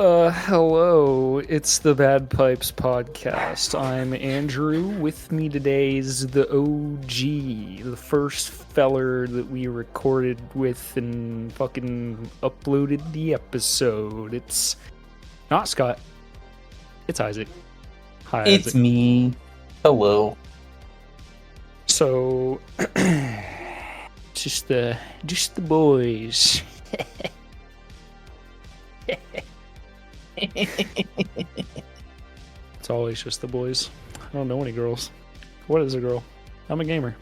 Hello, it's the Bad Pipes podcast. I'm Andrew. With me today is the OG, the first feller that we recorded with and fucking uploaded the episode. It's not Scott, it's Isaac. Hi, It's Isaac. me. Hello. So, just the boys. It's always just the boys. I don't know any girls. What is a girl? I'm a gamer.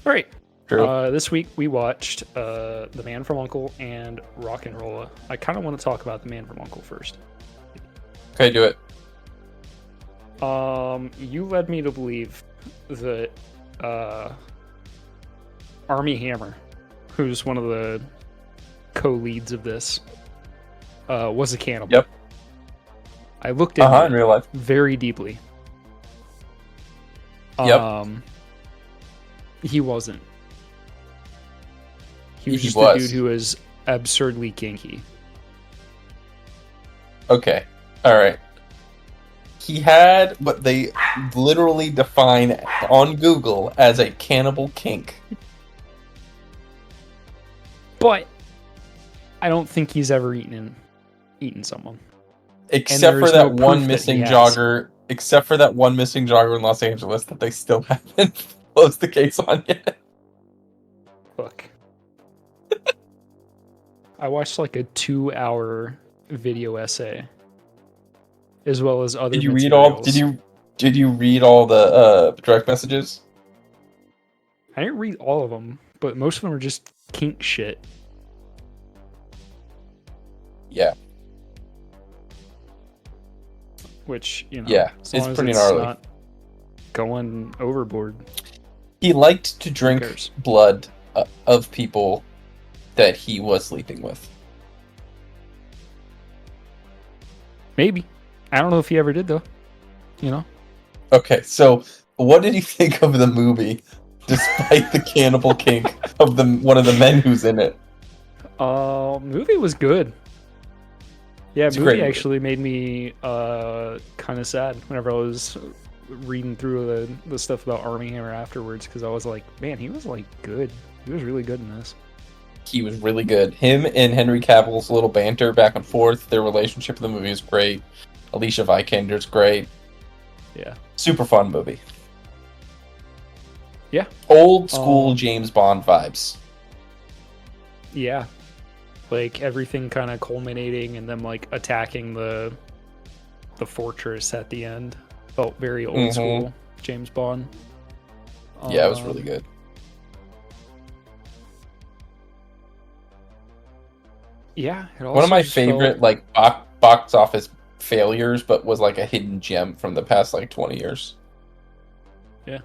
Alright. True. This week we watched The Man from U.N.C.L.E. and Rock and Rolla. I kind of want to talk about The Man from U.N.C.L.E. first. Okay, do it. You led me to believe that Armie Hammer, who's one of the co-leads of this, was a cannibal. Yep. I looked into In real life. very deeply. Yep. He wasn't. He was He just was. a dude who was absurdly kinky. Okay. Alright. He had what they literally define on Google as a cannibal kink. But I don't think he's ever eaten someone. Except for there's that no one proof that missing he has. jogger. Except for that one missing jogger in Los Angeles that they still haven't closed the case on yet. Fuck. I watched like a 2-hour video essay, as well as other. Did you read all? materials. Did you read all the direct messages? I didn't read all of them, but most of them are just kink shit. Yeah. Which, you know, Yeah, as long it's as pretty it's gnarly. not going overboard. He liked to drink cares? blood of people that he was sleeping with. Maybe. I don't know if he ever did though. You know? Okay, so what did you think of the movie, despite the cannibal kink of one of the men who's in it? Movie was good. Yeah, It's a movie great movie. actually made me kind of sad whenever I was reading through the stuff about Armie Hammer afterwards, because I was like, man, he was like good. He was really good in this. He was really good. Him and Henry Cavill's little banter back and forth, their relationship in the movie is great. Alicia Vikander's great. Yeah. Super fun movie. Yeah. Old school James Bond vibes. Yeah. Like everything kind of culminating and them like attacking the fortress at the end. Felt very old school James Bond. Yeah, it was really good. Yeah. One of my favorite like box office failures, but was like a hidden gem from the past like 20 years. Yeah.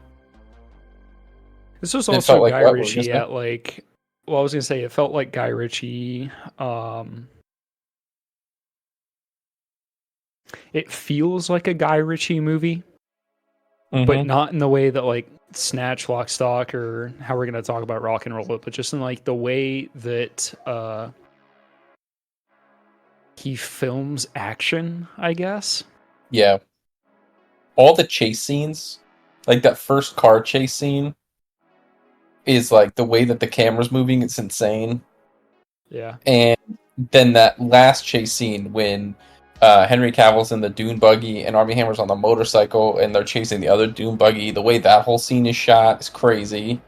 This was It also felt like Guy what? What were you Ritchie gonna say? at like, well, I was gonna say it felt like Guy Ritchie. It feels like a Guy Ritchie movie, but not in the way that like Snatch, Lock, Stock, or how we're gonna talk about Rock and Roll, but just in like the way that he films action, I guess. Yeah. All the chase scenes, like that first car chase scene, is like the way that the camera's moving, it's insane. Yeah. And then that last chase scene when Henry Cavill's in the dune buggy and Armie Hammer's on the motorcycle and they're chasing the other dune buggy, the way that whole scene is shot is crazy.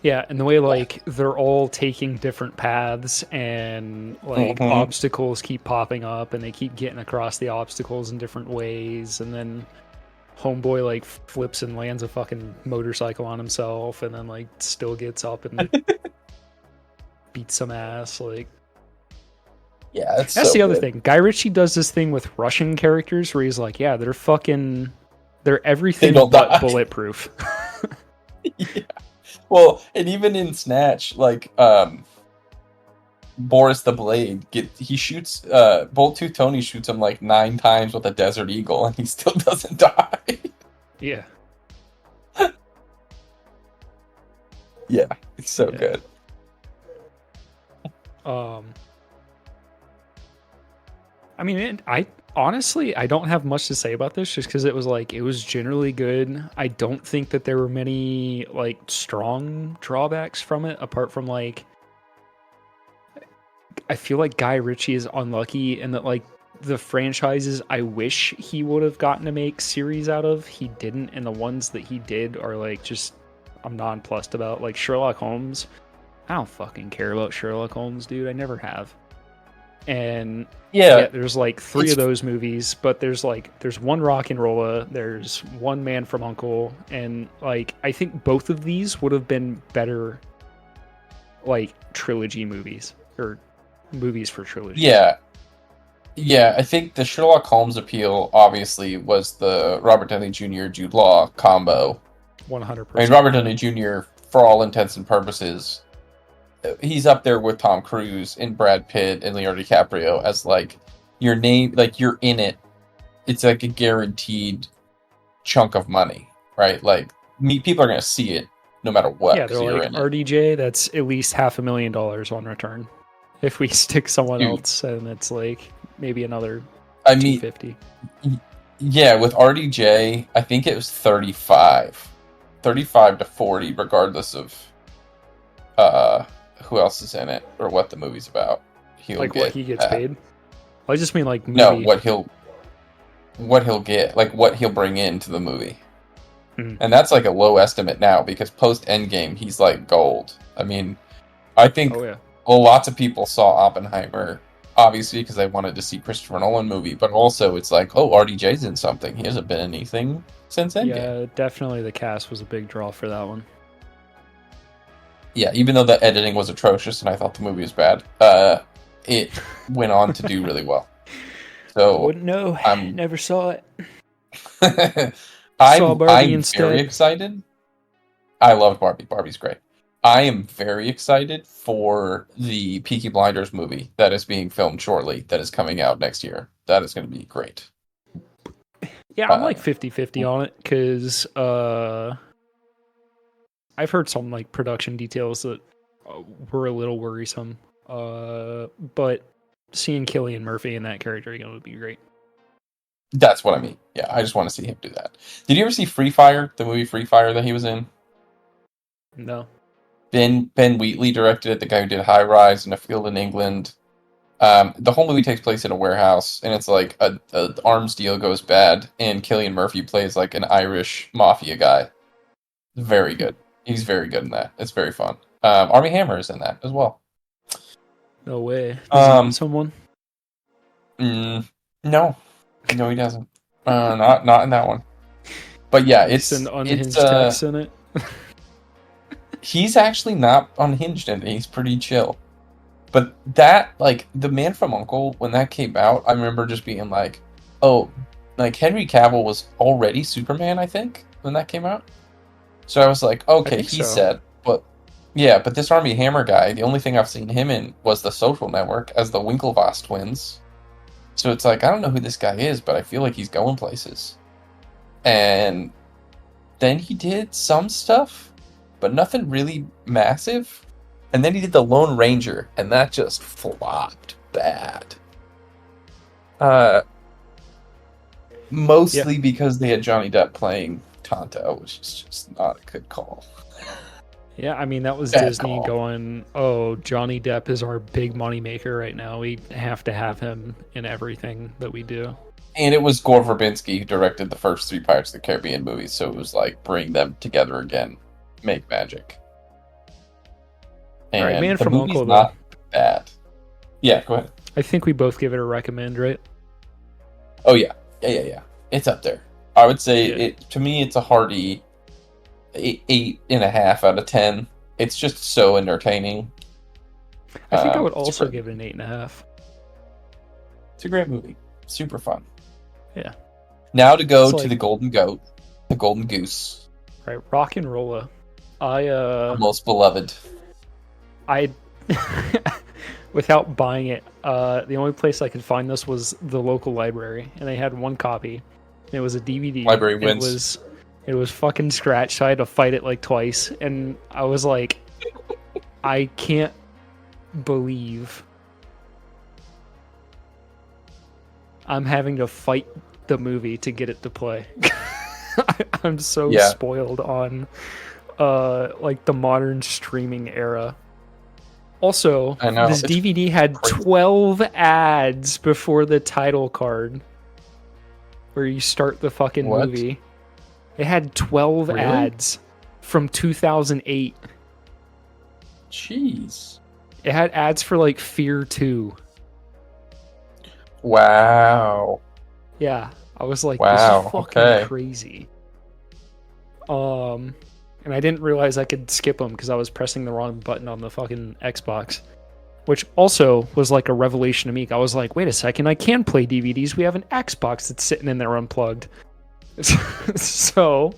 Yeah, and the way like they're all taking different paths and like obstacles keep popping up and they keep getting across the obstacles in different ways, and then Homeboy like flips and lands a fucking motorcycle on himself and then like still gets up and beats some ass. Like, Yeah, that's so the other good. thing. Guy Ritchie does this thing with Russian characters where he's like, yeah, they're everything don't but die. bulletproof. Yeah. Well, and even in Snatch, like Boris the Blade, he shoots Bolt Tooth Tony shoots him like 9 times with a Desert Eagle, and he still doesn't die. Yeah. Yeah, it's so Yeah. good. Um, I mean, I honestly I don't have much to say about this just because it was generally good. I don't think that there were many like strong drawbacks from it apart from like I feel like Guy Ritchie is unlucky in that like the franchises I wish he would have gotten to make series out of, he didn't, and the ones that he did are like just I'm nonplussed about. Like Sherlock Holmes, I don't fucking care about Sherlock Holmes, dude. I never have. And Yeah, there's like three of those movies, but there's one Rock and Rolla, there's one Man from Uncle, and like I think both of these would have been better like trilogy movies or movies for trilogy. Yeah, I think the Sherlock Holmes appeal obviously was the Robert Downey Jr. Jude Law combo. 100%. I mean, Robert Downey Jr. for all intents and purposes, he's up there with Tom Cruise and Brad Pitt and Leonardo DiCaprio as like your name, like you're in it. It's like a guaranteed chunk of money, right? Like people are gonna see it no matter what. Yeah, they're like RDJ. That's at least $500,000 on return. If we stick someone else, and it's like maybe another 250. Yeah, with RDJ, I think it was 35 to 40, regardless of who else is in it or what the movie's about. What he gets paid. I just mean like movie. No, what he'll get, like what he'll bring into the movie. And that's like a low estimate now because post Endgame he's like gold. I mean, I think lots of people saw Oppenheimer obviously because they wanted to see Christopher Nolan movie, but also it's like, oh, RDJ's in something. He hasn't been in anything since Endgame. Yeah, definitely the cast was a big draw for that one. Yeah, even though the editing was atrocious and I thought the movie was bad, it went on to do really well. So wouldn't know. Never saw it. I'm very excited. I loved Barbie. Barbie's great. I am very excited for the Peaky Blinders movie that is being filmed shortly, that is coming out next year. That is going to be great. Yeah, I'm like 50-50 on it, because I've heard some like production details that were a little worrisome. But seeing Cillian Murphy in that character again would be great. That's what I mean. Yeah, I just want to see him do that. Did you ever see Free Fire, the movie Free Fire that he was in? No. Ben Wheatley directed it, the guy who did High Rise and A Field in England. The whole movie takes place in a warehouse, and it's like a arms deal goes bad, and Cillian Murphy plays like an Irish mafia guy. Very good. He's very good in that. It's very fun. Armie Hammer is in that as well. No way. Does he someone? No, he doesn't. Not in that one. But yeah, it's an unhinged text in it. He's actually not unhinged in it. He's pretty chill. But that, like, The Man from U.N.C.L.E., when that came out, I remember just being like, oh, like, Henry Cavill was already Superman, I think, when that came out. So I was like, okay, he's set. But, yeah, but this Armie Hammer guy, the only thing I've seen him in was The Social Network as the Winklevoss twins. So it's like, I don't know who this guy is, but I feel like he's going places. And then he did some stuff, but nothing really massive. And then he did The Lone Ranger, and that just flopped bad. Mostly because they had Johnny Depp playing Tonto, which is just not a good call. Yeah, I mean, that was bad Disney going, oh, Johnny Depp is our big money maker right now. We have to have him in everything that we do. And it was Gore Verbinski who directed the first 3 Pirates of the Caribbean movies, so it was like, bring them together again. Make magic. And all right, Man the from movie's U.N.C.L.E. not bad. Yeah, go ahead. I think we both give it a recommend, right? Oh, yeah. Yeah. It's up there. I would say, to me, it's a hearty 8.5 out of 10. It's just so entertaining. I think I would also give it an 8.5. It's a great movie. Super fun. Yeah. Now to go to the Golden Goat, the Golden Goose. Right, Rock and Rolla. Our most beloved. I, without buying it, the only place I could find this was the local library, and they had one copy. It was a DVD. Library wins. It was fucking scratched. So I had to fight it like twice, and I was like, I can't believe I'm having to fight the movie to get it to play. I'm so Yeah. spoiled on like the modern streaming era. Also, I know. this It's DVD had crazy. 12 ads before the title card where you start the fucking What? movie. It had 12 Really? ads from 2008. Jeez. It had ads for like Fear 2. Wow. Yeah, I was like, this is Wow. fucking Okay. crazy. And I didn't realize I could skip them because I was pressing the wrong button on the fucking Xbox, which also was like a revelation to me. I was like, wait a second, I can play DVDs. We have an Xbox that's sitting in there unplugged. So,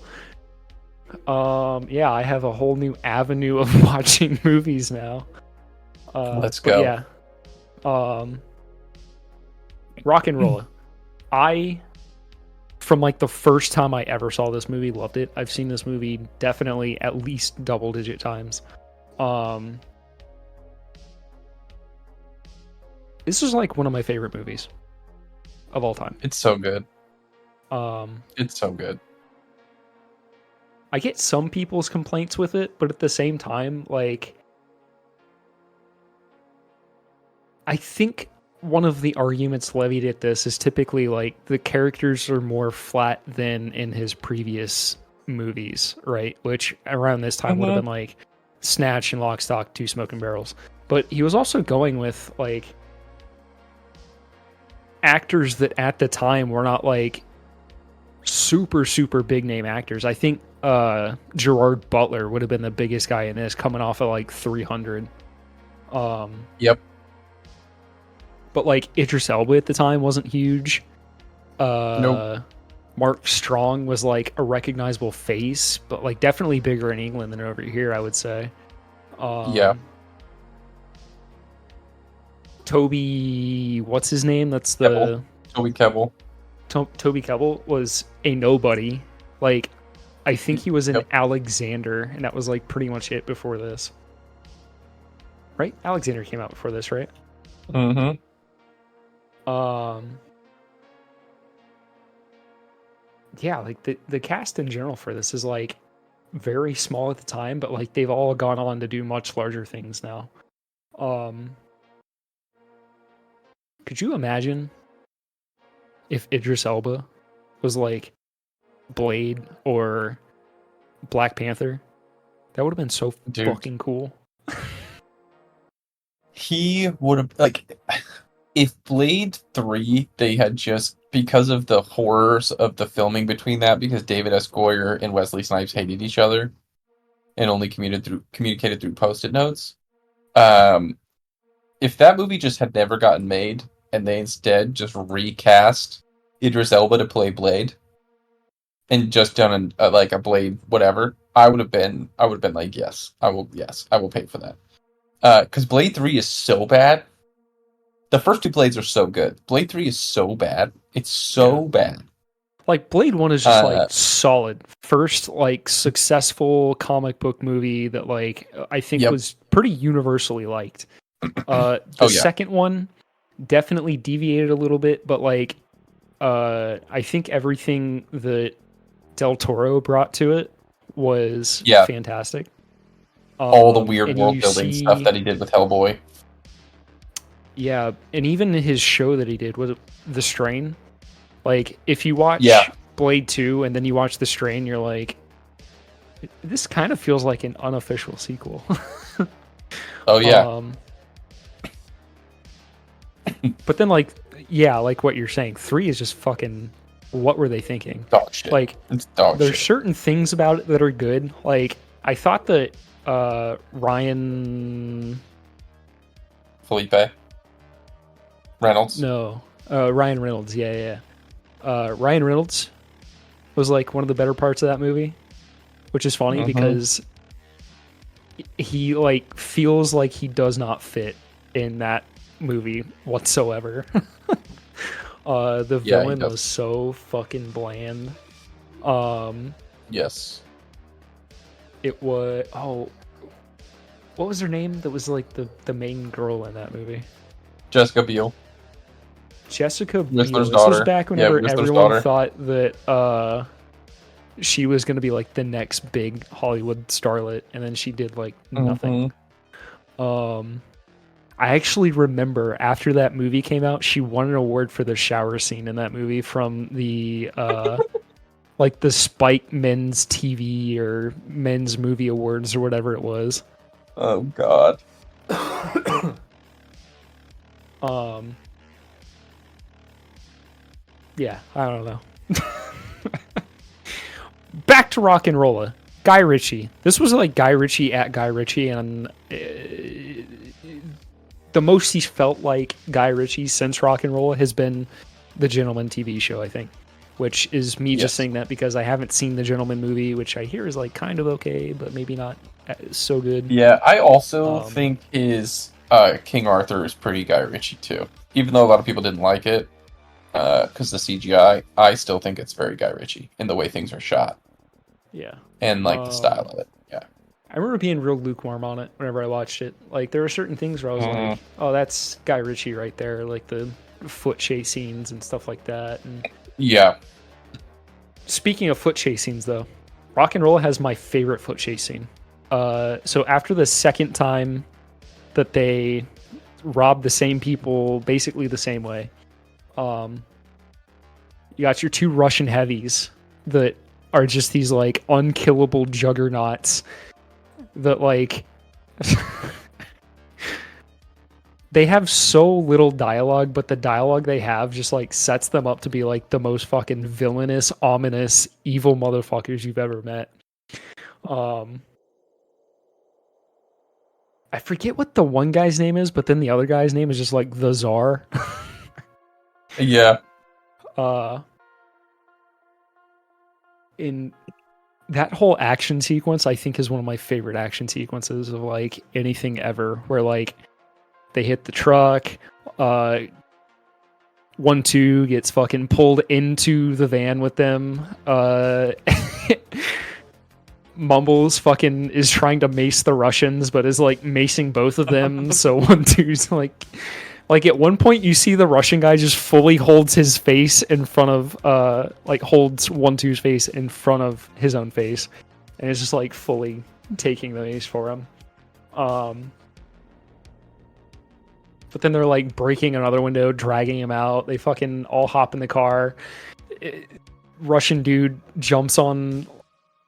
yeah, I have a whole new avenue of watching movies now. Let's But go. yeah, Rock and Roll. From like the first time I ever saw this movie, loved it. I've seen this movie definitely at least double-digit times. This is like one of my favorite movies of all time. It's so good. Um, It's so good. I get some people's complaints with it, but at the same time, like, I think one of the arguments levied at this is typically like the characters are more flat than in his previous movies, right? Which around this time would have been like Snatch and Lock, Stock, Two Smoking Barrels. But he was also going with like actors that at the time were not like super big name actors. I think Gerard Butler would have been the biggest guy in this, coming off of like 300. Yep. But like Idris Elba at the time wasn't huge. Nope. Mark Strong was like a recognizable face, but like definitely bigger in England than over here, I would say. Yeah. Toby, what's his name? That's the Toby Kebbell. Toby Kebbell was a nobody. Like, I think he was in Yep. Alexander, and that was like pretty much it before this. Right? Alexander came out before this, right? Mm-hmm. Yeah, like the cast in general for this is like very small at the time, but like they've all gone on to do much larger things now. Could you imagine if Idris Elba was like Blade or Black Panther? That would have been so Dude. fucking cool. He would have, like, if Blade 3, they had just, because of the horrors of the filming between that, because David S. Goyer and Wesley Snipes hated each other and only communicated through post-it notes. If that movie just had never gotten made and they instead just recast Idris Elba to play Blade and just done like a Blade whatever, I would have been like, yes, I will pay for that. Because Blade 3 is so bad. The first two Blades are so good. Blade 3 is so bad. It's so bad. Like Blade 1 is just like solid. First like successful comic book movie that like I think was pretty universally liked. The second one definitely deviated a little bit, but like I think everything that Del Toro brought to it was fantastic. All the weird world building stuff that he did with Hellboy. Yeah, and even his show that he did was The Strain. Like, if you watch Blade 2 and then you watch The Strain, you're like, this kind of feels like an unofficial sequel. Oh, yeah. But then, like, yeah, like what you're saying, 3 is just fucking, what were they thinking? Dog shit. Like, there's certain things about it that are good. Like, I thought that Ryan... Felipe? Reynolds? No. Ryan Reynolds, yeah. Ryan Reynolds was like one of the better parts of that movie, which is funny because he like feels like he does not fit in that movie whatsoever. The villain was so fucking bland. Yes. It was what was her name? That was like the main girl in that movie. Jessica Biel, Jessica Biel. Whistler's This was daughter. back Yeah, whenever Whistler's everyone daughter. thought that she was gonna be like the next big Hollywood starlet, and then she did like nothing. I actually remember after that movie came out, she won an award for the shower scene in that movie from the like the Spike Men's TV or Men's Movie Awards or whatever it was. Oh God. Yeah, I don't know. Back to Rock and Rolla. Guy Ritchie. This was like Guy Ritchie at Guy Ritchie, and the most he's felt like Guy Ritchie since Rock and Rolla has been the Gentleman TV show, I think. Which is me just saying that because I haven't seen the Gentleman movie, which I hear is like kind of okay, but maybe not so good. Yeah, I also think his King Arthur is pretty Guy Ritchie too. Even though a lot of people didn't like it because the CGI, I still think it's very Guy Ritchie in the way things are shot. Yeah. And like the style of it. Yeah. I remember being real lukewarm on it whenever I watched it. Like there were certain things where I was like, "Oh, that's Guy Ritchie right there," like the foot chase scenes and stuff like that. And yeah. Speaking of foot chase scenes, though, Rock and Roll has my favorite foot chase scene. So after the second time that they robbed the same people basically the same way, you got your two Russian heavies that are just these like unkillable juggernauts that like they have so little dialogue, but the dialogue they have just like sets them up to be like the most fucking villainous, ominous, evil motherfuckers you've ever met. I forget what the one guy's name is, but then the other guy's name is just like the Czar. Yeah. In that whole action sequence, I think is one of my favorite action sequences of like anything ever, where like they hit the truck, 1-2 gets fucking pulled into the van with them. Mumbles fucking is trying to mace the Russians, but is like macing both of them. So 1-2's like at one point you see the Russian guy just fully holds his face in front of like holds 1-2's face in front of his own face, and it's just like fully taking the mace for him. But then they're like breaking another window, dragging him out. They fucking all hop in the car. Russian dude jumps on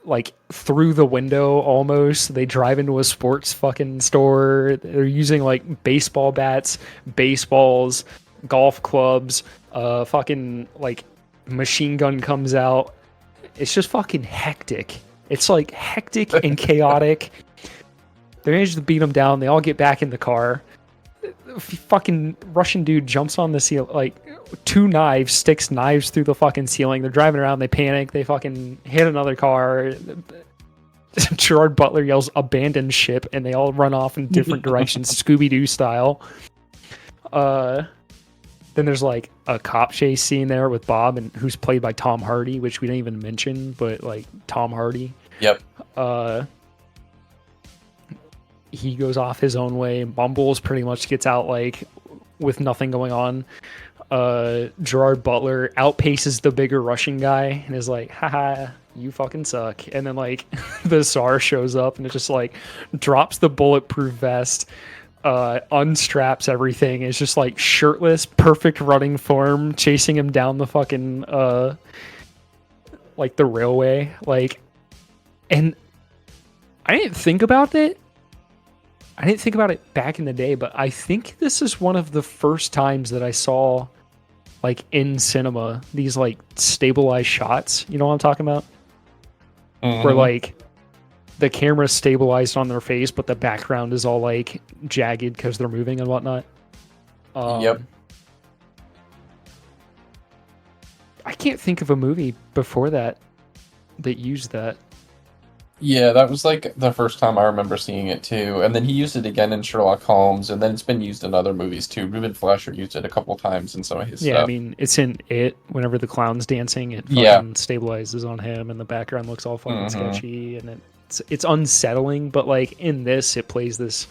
like through the window almost. They drive into a sports fucking store. They're using like baseball bats, baseballs, golf clubs, fucking like machine gun comes out. It's just fucking hectic. It's like hectic and chaotic. They manage to beat them down. They all get back in the car. Fucking Russian dude jumps on the ceiling, like two knives, sticks knives through the fucking ceiling. They're driving around, they panic, they fucking hit another car. Gerard Butler yells abandon ship, and they all run off in different directions, Scooby-Doo style. Then there's like a cop chase scene there with Bob, and who's played by Tom Hardy, which we didn't even mention, but like Tom Hardy. Yep. He goes off his own way. Mumbles pretty much gets out like with nothing going on. Gerard Butler outpaces the bigger Russian guy and is like, haha, you fucking suck. And then like the Tsar shows up and it just like drops the bulletproof vest, unstraps everything. It's just like shirtless, perfect running form, chasing him down the fucking like the railway. Like, and I didn't think about it. I didn't think about it back in the day, but I think this is one of the first times that I saw, like, in cinema, these, like, stabilized shots. You know what I'm talking about? Mm-hmm. Where, like, the camera's stabilized on their face, but the background is all, like, jagged because they're moving and whatnot. Yep. I can't think of a movie before that used that. Yeah, that was like the first time I remember seeing it too. And then he used it again in Sherlock Holmes, and then it's been used in other movies too. Ruben Fleischer used it a couple times in some of his stuff. Yeah, I mean, it's in It. Whenever the clown's dancing, it fucking stabilizes on him, and the background looks all fucking sketchy, and it's unsettling, but like in this it plays this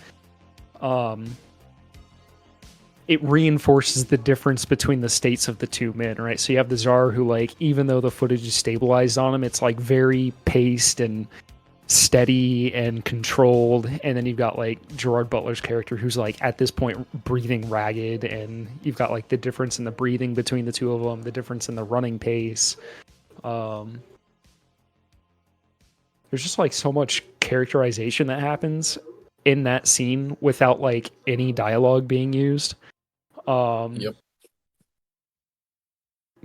it reinforces the difference between the states of the two men, right? So you have the Tsar who, like, even though the footage is stabilized on him, it's like very paced and steady and controlled. And then you've got like Gerard Butler's character who's like at this point breathing ragged, and you've got like the difference in the breathing between the two of them, the difference in the running pace. There's just like so much characterization that happens in that scene without like any dialogue being used. Yep.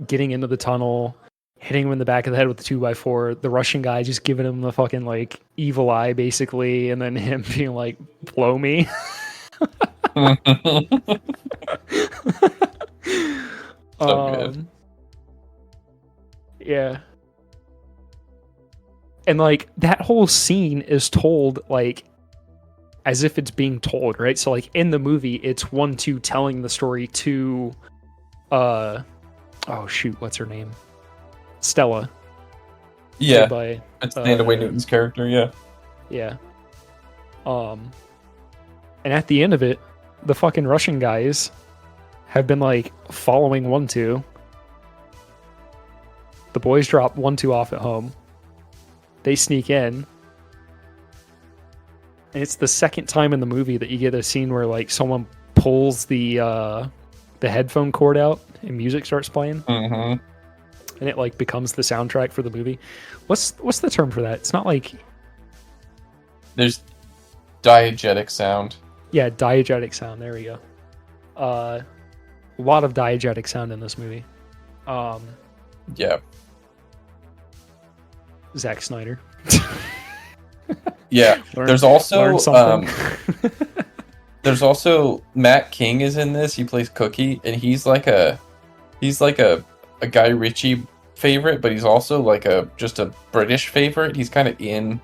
Getting into the tunnel, hitting him in the back of the head with the 2x4, the Russian guy just giving him the fucking like evil eye basically, and then him being like, blow me. So good. Yeah. And like that whole scene is told like as if it's being told, right? So like in the movie, it's 1-2 telling the story to oh shoot, what's her name? Stella. Yeah. By, it's Thandaway Newton's character, yeah. Yeah. And at the end of it, the fucking Russian guys have been like following 1-2. The boys drop 1-2 off at home. They sneak in. And it's the second time in the movie that you get a scene where like someone pulls the headphone cord out and music starts playing. Mm-hmm. And it like becomes the soundtrack for the movie. What's the term for that? It's not like there's diegetic sound. Yeah, diegetic sound. There we go. A lot of diegetic sound in this movie. Yeah. Zack Snyder. Yeah. There's also there's also Matt King is in this. He plays Cookie, and he's like a Guy Ritchie favorite, but he's also like just a British favorite. He's kind of in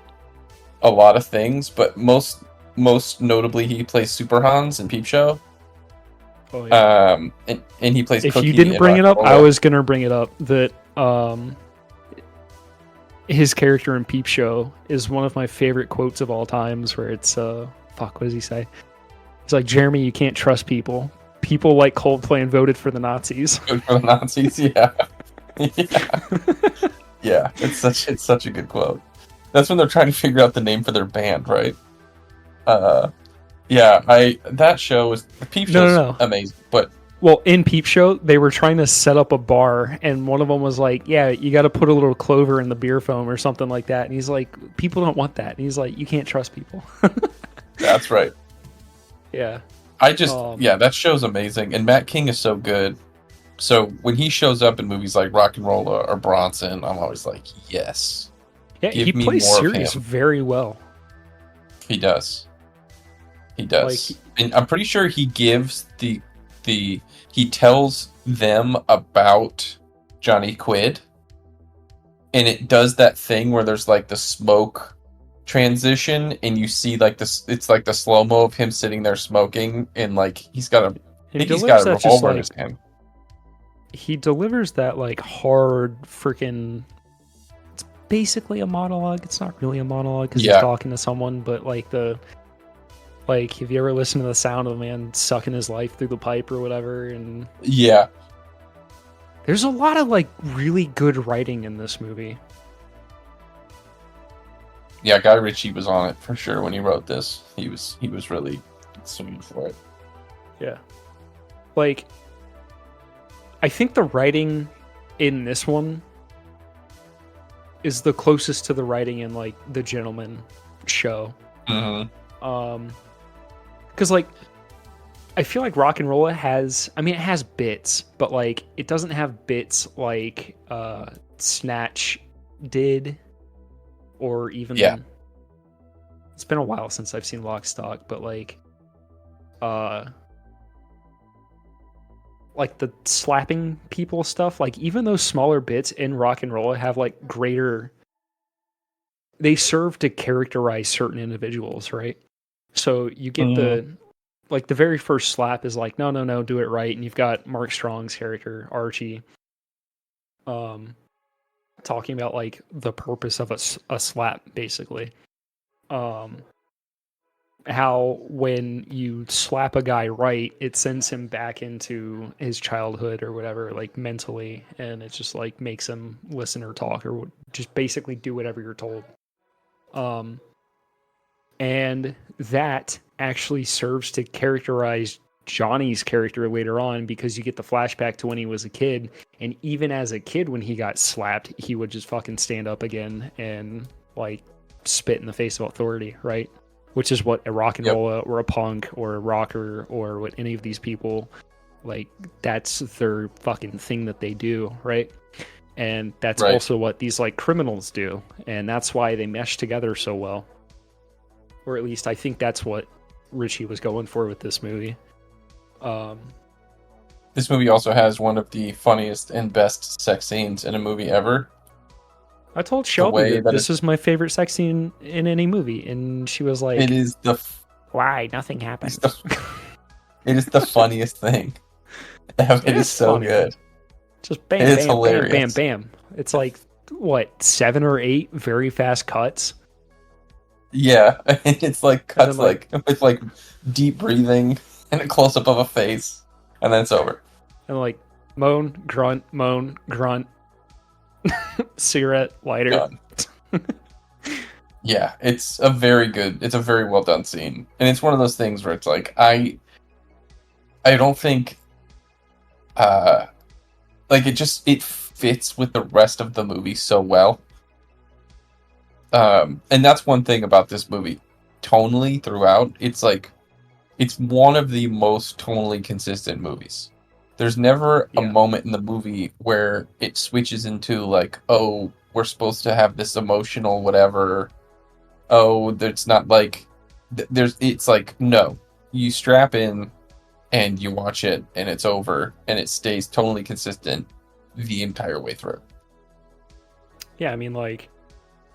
a lot of things, but most notably he plays Super Hans in Peep Show. Oh, yeah. And he plays If Cookie you didn't bring it up, Rock'n'Rolla. I was gonna bring it up that his character in Peep Show is one of my favorite quotes of all times, where it's what does he say? He's like, Jeremy, you can't trust people. People like Coldplay and voted for the Nazis. For the Nazis, yeah. Yeah, it's such a good quote. That's when they're trying to figure out the name for their band, right? That show was the Peep Show's amazing, but well, in Peep Show, they were trying to set up a bar, and one of them was like, yeah, you got to put a little clover in the beer foam or something like that. And he's like, people don't want that. And he's like, you can't trust people. That's right. Yeah. That show's amazing. And Matt King is so good. So when he shows up in movies like Rock'n'Rolla or Bronson, I'm always like, yes. Yeah, he plays serious very well. He does. And I'm pretty sure he gives he tells them about Johnny Quid, and it does that thing where there's like the smoke transition, and you see like this. It's like the slow mo of him sitting there smoking, and like he's got a revolver in his hand. He delivers that like hard freaking. It's basically a monologue. It's not really a monologue because he's talking to someone, but like have you ever listened to the sound of a man sucking his life through the pipe or whatever? And yeah, there's a lot of like really good writing in this movie. Yeah, Guy Ritchie was on it for sure when he wrote this. He was really swinging for it. Yeah, like I think the writing in this one is the closest to the writing in like The Gentleman Show. Mm-hmm. Because like I feel like Rock'n'Rolla has, I mean, it has bits, but like it doesn't have bits like Snatch did, or even it's been a while since I've seen Lock, Stock, but like the slapping people stuff, like even those smaller bits in Rock'n'Rolla have like greater, they serve to characterize certain individuals, right? So you get the very first slap is like, no, do it right. And you've got Mark Strong's character, Archie, talking about like the purpose of a slap, basically. um, how when you slap a guy right, it sends him back into his childhood or whatever, like mentally, and it just like makes him listen or talk or just basically do whatever you're told. Um, and that actually serves to characterize Johnny's character later on because you get the flashback to when he was a kid, and even as a kid, when he got slapped, he would just fucking stand up again and like spit in the face of authority, right? Which is what a rock and Yep. roller or a punk or a rocker or what any of these people like, that's their fucking thing that they do, right? And that's Right. also what these like criminals do, and that's why they mesh together so well. Or at least I think that's what Richie was going for with this movie. This movie also has one of the funniest and best sex scenes in a movie ever. I told The Shelby way that that this is my favorite sex scene in any movie, and she was like, it is the "Why? Nothing happens." it is the funniest thing. It is so funny. good. Just It bam, is bam, bam, bam, hilarious. bam. It's like what 7 or 8 very fast cuts, Yeah, it's like and then cuts like with like deep breathing and a close up of a face, and then it's over. moan, grunt, cigarette lighter. Done. Yeah, it's a very well done scene, and it's one of those things where it's like I don't think like it fits with the rest of the movie so well. And that's one thing about this movie. Tonally throughout, it's one of the most tonally consistent movies. There's never a Yeah, moment in the movie where it switches into like, oh, we're supposed to have this emotional whatever. Oh, it's not like it's like no. You strap in and you watch it and it's over and it stays totally consistent the entire way through. yeah. I mean, like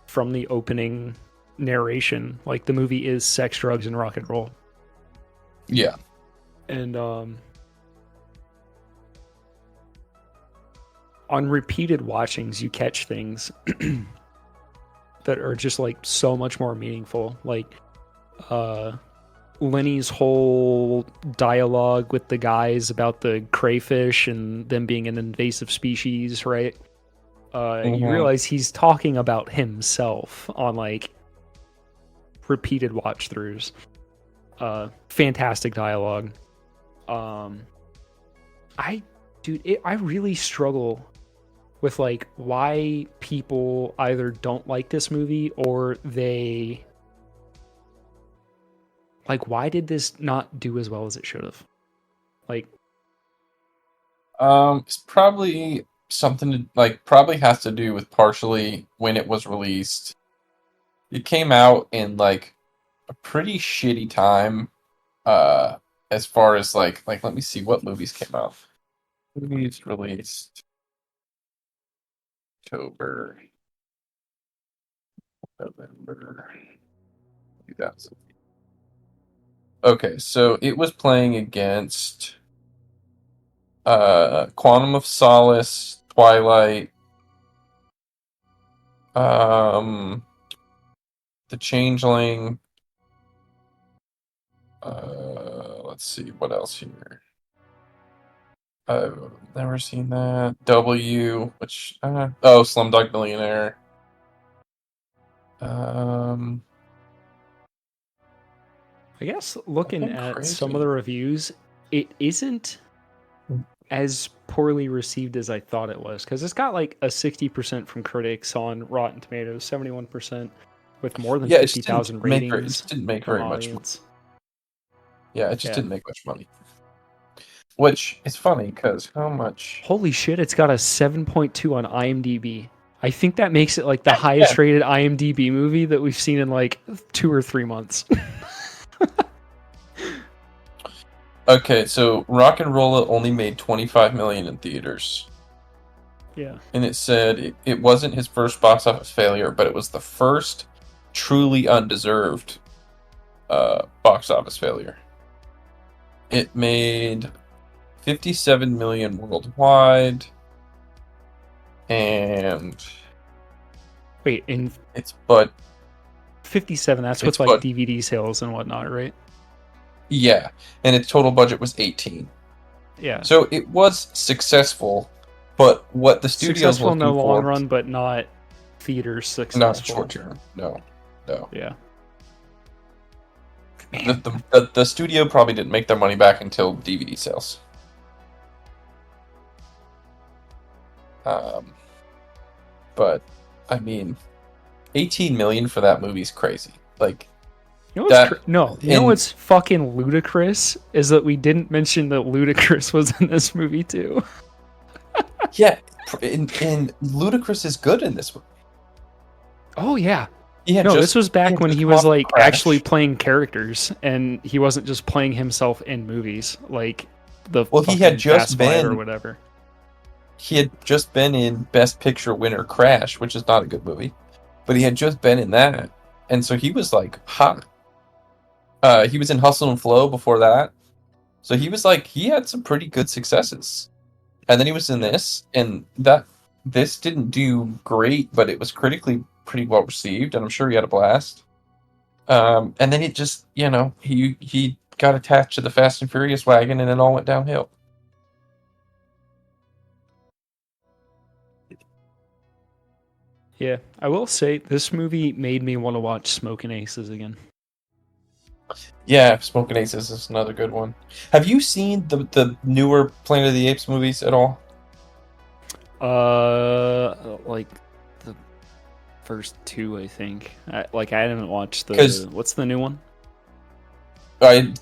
from the opening narration, like the movie is sex, drugs, and rock and roll. Yeah. And on repeated watchings, you catch things that are just like so much more meaningful. Like Lenny's whole dialogue with the guys about the crayfish and them being an invasive species, right? You Mm-hmm. realize he's talking about himself on like repeated watch throughs. Fantastic dialogue. I really struggle with like why people either don't like this movie or they like why did this not do as well as it should have? Like It's probably something to like probably has to do with partially when it was released. It came out in like a pretty shitty time, uh, as far as like let me see what movies came out. Movies released October, November 2000. Okay, so it was playing against Quantum of Solace, Twilight, um, The Changeling. Let's see what else here. I've never seen that. W, which Slumdog Millionaire. Um, I guess looking nothing at some of crazy. the reviews, it isn't as poorly received as I thought it was because it's got like a 60% from critics on Rotten Tomatoes, 71% with more than Yeah, it just didn't 50,000 make very, it ratings just didn't make from very much money. audience. Yeah, it just Yeah. didn't make much money. Which is funny because how much? Holy shit, it's got a 7.2 on IMDb. I think that makes it like the highest Yeah. rated IMDb movie that we've seen in like 2 or 3 months. Okay, so Rock and Rolla only made 25 million in theaters. Yeah. And it said it wasn't his first box office failure, but it was the first truly undeserved box office failure. It made 57 million worldwide, and Wait, in its but 57. That's Its with like bud DVD sales and whatnot, right? Yeah, and its total budget was 18. Yeah. So it was successful, but what the studio's Successful in the looking long for, run, but not theater not successful. short term. No, no. Yeah. The studio probably didn't make their money back until DVD sales. Um, but I mean, 18 million for that movie's crazy. Like You know what's that. no? You know In what's fucking ludicrous is that we didn't mention that Ludacris was in this movie too. yeah, in Ludacris is good in this movie. Oh yeah. He had No, just this was he back had when just he come was off like Crash. actually playing characters, and he wasn't just playing himself in movies like the Well, he fucking had just Fast Five or been whatever. he had just been in Best Picture winner Crash, which is not a good movie, but he had just been in that, and so he was like hot. He was in Hustle and Flow before that, so he was like he had some pretty good successes, and then he was in this, and this didn't do great, but it was critically pretty well received, and I'm sure he had a blast. And then it just he got attached to the Fast and Furious wagon, and it all went downhill. Yeah, I will say this movie made me want to watch Smoking Aces again. Yeah, Smoking Aces is another good one. Have you seen the newer Planet of the Apes movies at all? Like the first two, I think. I haven't watched Because what's the new one?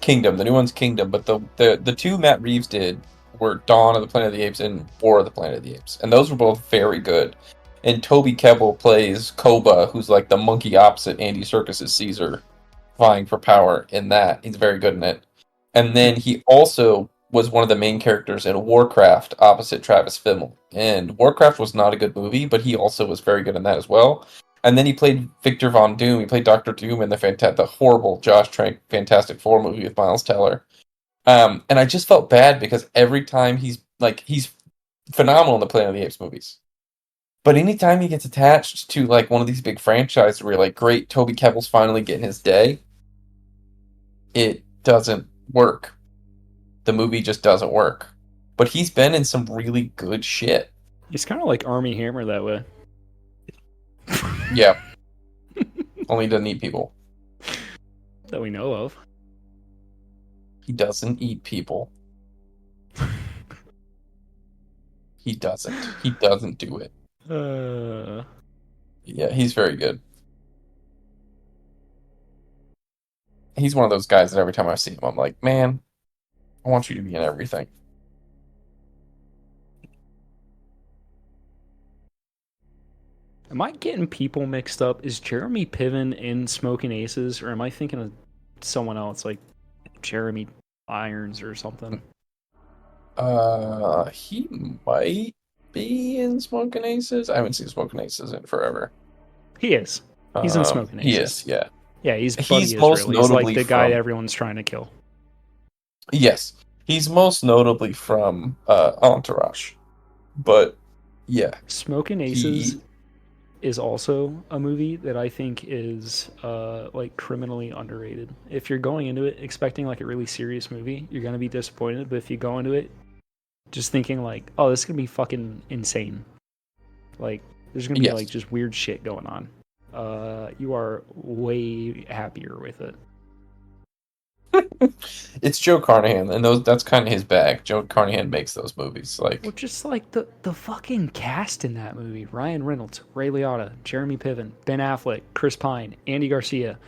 Kingdom, the new one's Kingdom, but the two Matt Reeves did were Dawn of the Planet of the Apes and War of the Planet of the Apes, and those were both very good. And Toby Kebbell plays Koba, who's like the monkey opposite Andy Serkis's Caesar, vying for power in that. He's very good in it. And then he also was one of the main characters in Warcraft opposite Travis Fimmel. And Warcraft was not a good movie, but he also was very good in that as well. And then he played Victor Von Doom. He played Doctor Doom in the horrible Josh Trank Fantastic Four movie with Miles Teller. And I just felt bad because every time he's phenomenal in the Planet of the Apes movies. But anytime he gets attached to like one of these big franchises where you're like, great, Toby Kebbell's finally getting his day, it doesn't work. The movie just doesn't work. But he's been in some really good shit. He's kind of like Army Hammer that way. Yeah. Only he doesn't eat people. That we know of. He doesn't eat people. He doesn't. He doesn't do it. Yeah, he's very good. He's one of those guys that every time I see him, I'm like, man, I want you to be in everything. Am I getting people mixed up? Is Jeremy Piven in Smoking Aces, or am I thinking of someone else like Jeremy Irons or something? He might be in Smoking Aces. I haven't seen Smoking Aces in forever. He is. He's in Smoking Aces. He is, yeah. Yeah, he's He's Buddy most Israel. He's like notably the guy from- everyone's trying to kill. Yes. He's most notably from Entourage. But yeah. Smoking Aces is also a movie that I think is like criminally underrated. If you're going into it expecting like a really serious movie, you're gonna be disappointed. But if you go into it just thinking like, oh, this is gonna be fucking insane, like there's gonna be like just weird shit going on, you are way happier with it. It's Joe Carnahan, and that's kind of his bag. Joe Carnahan makes those movies. Like, Well, just like the fucking cast in that movie: Ryan Reynolds, Ray Liotta, Jeremy Piven, Ben Affleck, Chris Pine, Andy Garcia,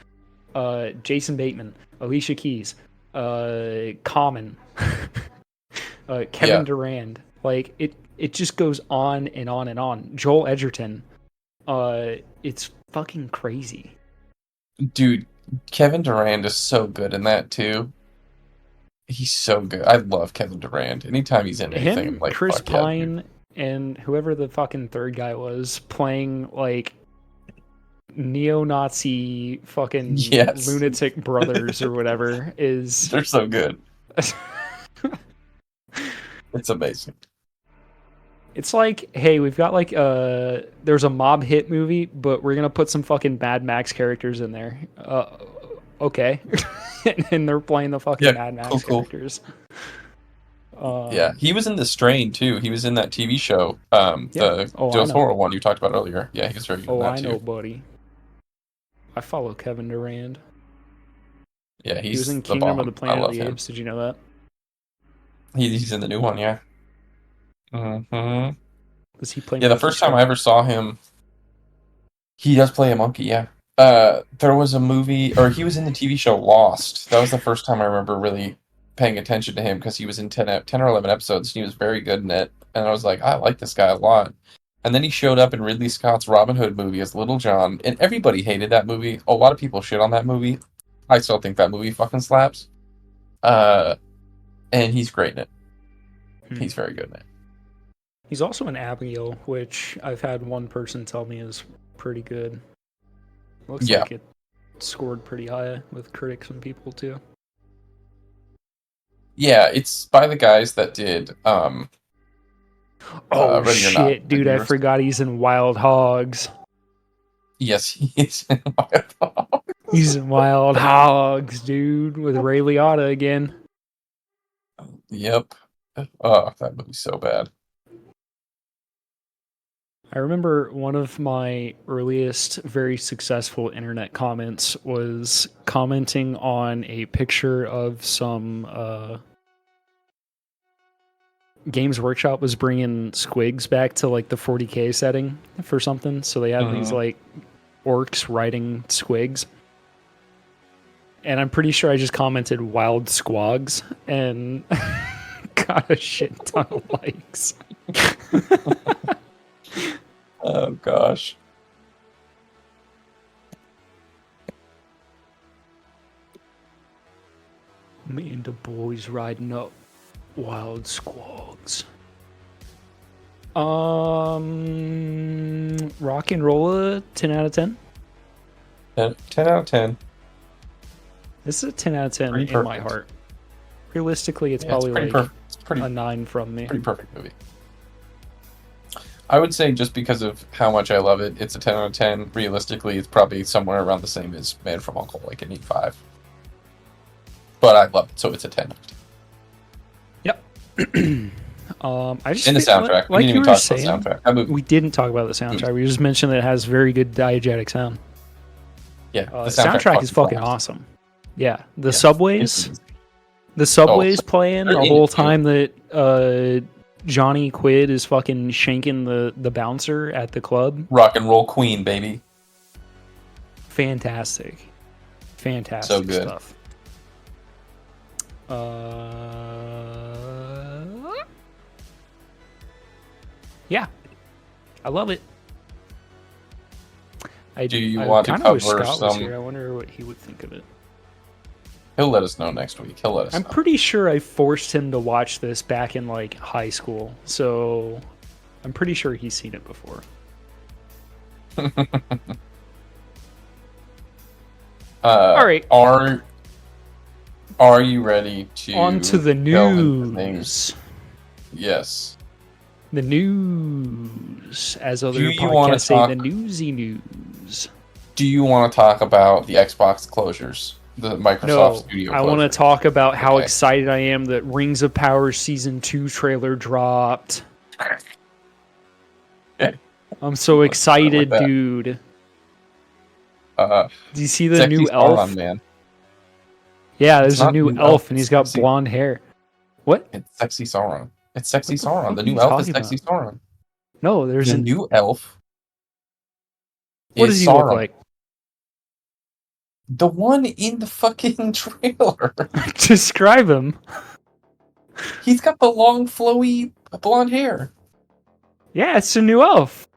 Jason Bateman, Alicia Keys, Common, Kevin Durand. Like it just goes on and on and on. Joel Edgerton. It's fucking crazy. dude, Kevin Durand is so good in that too. He's so good. I love Kevin Durand. Anytime he's in anything, I'm like, Chris fuck Pine, yeah, and whoever the fucking third guy was playing like neo-Nazi fucking lunatic brothers or whatever is they're so good. It's amazing. It's like, hey, we've got like there's a mob hit movie, but we're gonna put some fucking Mad Max characters in there. Okay, and they're playing the fucking Yeah, Mad cool, Max cool. characters. Yeah, he was in The Strain too. He was in that TV show, Yeah. the Oh, I Del know. Toro one you talked about earlier. Yeah, he was very good in Oh, that I know, too. buddy. I follow Kevin Durand. Yeah, He was he's in the Kingdom of the bomb. I Planet of love the him. Apes. Did you know that? He's in the new one, yeah. Hmm. Was he play Yeah, the Monkey first time I Star? ever saw him, he does play a monkey, yeah. There was a movie, or he was in the TV show Lost. That was the first time I remember really paying attention to him because he was in 10 or 11 episodes and he was very good in it. And I was like, I like this guy a lot. And then he showed up in Ridley Scott's Robin Hood movie as Little John, and everybody hated that movie. A lot of people shit on that movie. I still think that movie fucking slaps. Uh, and he's great in it. Hmm. He's very good in it. He's also in Abigail, which I've had one person tell me is pretty good. Looks Yeah. like it scored pretty high with critics and people too. Yeah, it's by the guys that did Oh Ready or Not. shit, dude! I forgot he's in Wild Hogs. Yes, he is in my phone. He's in Wild Hogs, dude, with Ray Liotta again. Yep. Oh, that movie's so bad. I remember one of my earliest, very successful internet comments was commenting on a picture of some Games Workshop was bringing squigs back to like the 40k setting for something. So they had these like orcs riding squigs. And I'm pretty sure I just commented wild squogs and got a shit ton of likes. Oh gosh. Me and the boys riding up wild squogs. Rock and Rolla, 10 out of 10. 10 out of 10. This is a 10 out of 10 Pretty in my perfect. heart. Realistically, it's Yeah, probably pretty like perfect. It's pretty a 9 from me. perfect movie. I would say just because of how much I love it, it's a 10 out of 10. Realistically, it's probably somewhere around the same as Man from U.N.C.L.E., like an 8.5. But I love it, so it's a 10. Yep. I just In the feel soundtrack. like We didn't you even were talk about saying, the soundtrack. That movie, we didn't talk about the soundtrack. We just mentioned that it has very good diegetic sound. yeah, The soundtrack is fucking awesome. Yeah, the Yeah, subways, playing they're the in whole it, too. time that Johnny Quid is fucking shanking the bouncer at the club. Rock and roll queen, baby. Fantastic So good. stuff. Yeah, I love it. Do you I want to kinda wish cover Scott was some? here. I wonder what he would think of it. He'll let us know next week. He'll let us I'm know. pretty sure I forced him to watch this back in like high school, so I'm pretty sure he's seen it before. All right, Are you ready to on to the delve into things? news. Yes. The news, as other Do you wanna podcasts say, talk- the newsy news. Do you want to talk about the Xbox closures, the Microsoft No, Studio? I want to closures? talk about how Okay. excited I am that Rings of Power Season 2 trailer dropped. Okay. I'm so Let's start with excited, that. dude. Uh, Do you see the Sexy new Sauron, elf? man. Yeah, It's there's a not new new elf, elf, and it's he's got sexy. blonde hair. What? It's Sexy Sauron. It's Sexy What the Sauron. fuck The are new you elf is talking Sexy about? Sauron. No, there's The an. new elf. What is does he Sauron. look like? The one in the fucking trailer. Describe him. He's got the long, flowy blonde hair. Yeah, it's a new elf.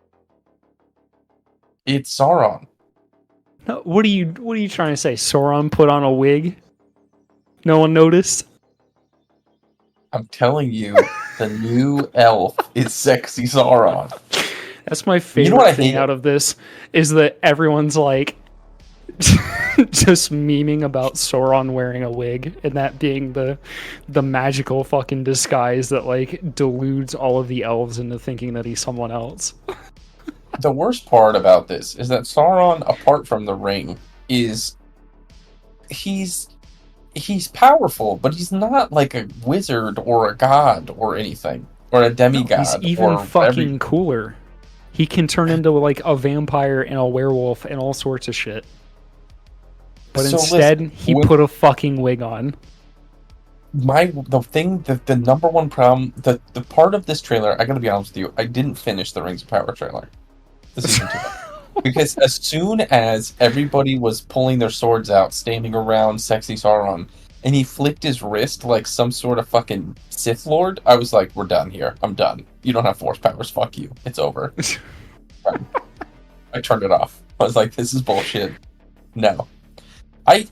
It's Sauron. No, what are you trying to say? Sauron put on a wig? No one noticed? I'm telling you, the new elf is Sexy Sauron. That's my favorite You know what I thing hate? out of this is that everyone's like just memeing about Sauron wearing a wig and that being the magical fucking disguise that like deludes all of the elves into thinking that he's someone else. The worst part about this is that Sauron, apart from the ring, is he's powerful, but he's not like a wizard or a god or anything, or a No, demigod he's even or whatever. fucking cooler. He can turn into like a vampire and a werewolf and all sorts of shit. But So instead, listen, he put a fucking wig on. the number one problem, the part of this trailer, I gotta be honest with you, I didn't finish the Rings of Power trailer. The season 2. Because as soon as everybody was pulling their swords out, standing around sexy Sauron, and he flicked his wrist like some sort of fucking Sith Lord, I was like, we're done here. I'm done. You don't have force powers. Fuck you. It's over. I turned it off. I was like, this is bullshit. No. I